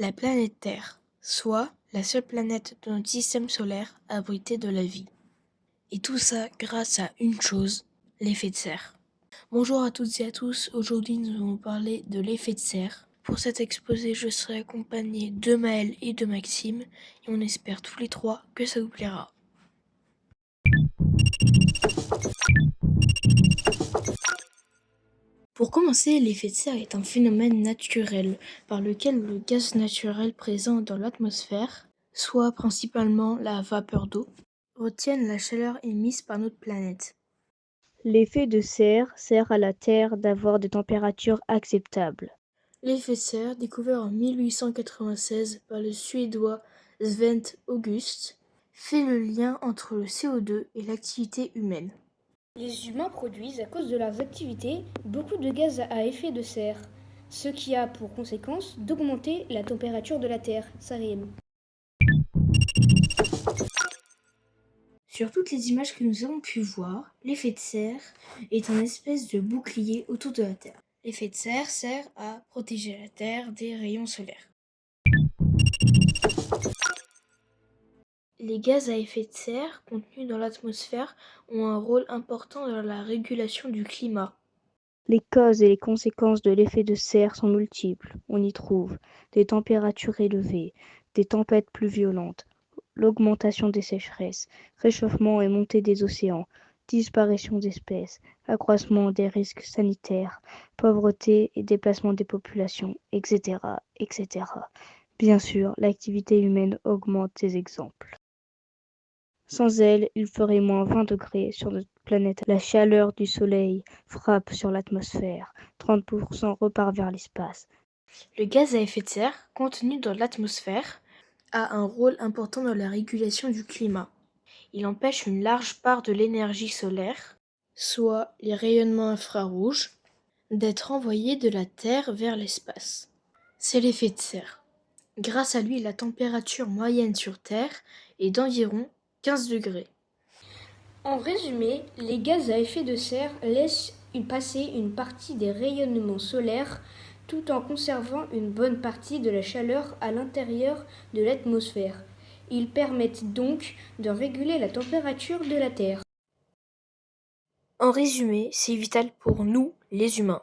La planète Terre, soit la seule planète de notre système solaire abritée de la vie. Et tout ça grâce à une chose, l'effet de serre. Bonjour à toutes et à tous, aujourd'hui nous allons parler de l'effet de serre. Pour cet exposé, je serai accompagné de Maël et de Maxime, et on espère tous les trois que ça vous plaira. Pour commencer, l'effet de serre est un phénomène naturel par lequel le gaz naturel présent dans l'atmosphère, soit principalement la vapeur d'eau, retiennent la chaleur émise par notre planète. L'effet de serre sert à la Terre d'avoir des températures acceptables. L'effet de serre, découvert en 1896 par le Suédois Svante August, fait le lien entre le CO2 et l'activité humaine. Les humains produisent, à cause de leurs activités, beaucoup de gaz à effet de serre, ce qui a pour conséquence d'augmenter la température de la Terre. Ça rime. Sur toutes les images que nous avons pu voir, l'effet de serre est un espèce de bouclier autour de la Terre. L'effet de serre sert à protéger la Terre des rayons solaires. Les gaz à effet de serre contenus dans l'atmosphère ont un rôle important dans la régulation du climat. Les causes et les conséquences de l'effet de serre sont multiples. On y trouve des températures élevées, des tempêtes plus violentes, l'augmentation des sécheresses, réchauffement et montée des océans, disparition d'espèces, accroissement des risques sanitaires, pauvreté et déplacement des populations, etc., etc. Bien sûr, l'activité humaine augmente ces exemples. Sans elle, il ferait moins 20 degrés sur notre planète. La chaleur du soleil frappe sur l'atmosphère. 30% repart vers l'espace. Le gaz à effet de serre, contenu dans l'atmosphère, a un rôle important dans la régulation du climat. Il empêche une large part de l'énergie solaire, soit les rayonnements infrarouges, d'être envoyés de la Terre vers l'espace. C'est l'effet de serre. Grâce à lui, la température moyenne sur Terre est d'environ 15 degrés. En résumé, les gaz à effet de serre laissent passer une partie des rayonnements solaires tout en conservant une bonne partie de la chaleur à l'intérieur de l'atmosphère. Ils permettent donc de réguler la température de la Terre. En résumé, c'est vital pour nous, les humains.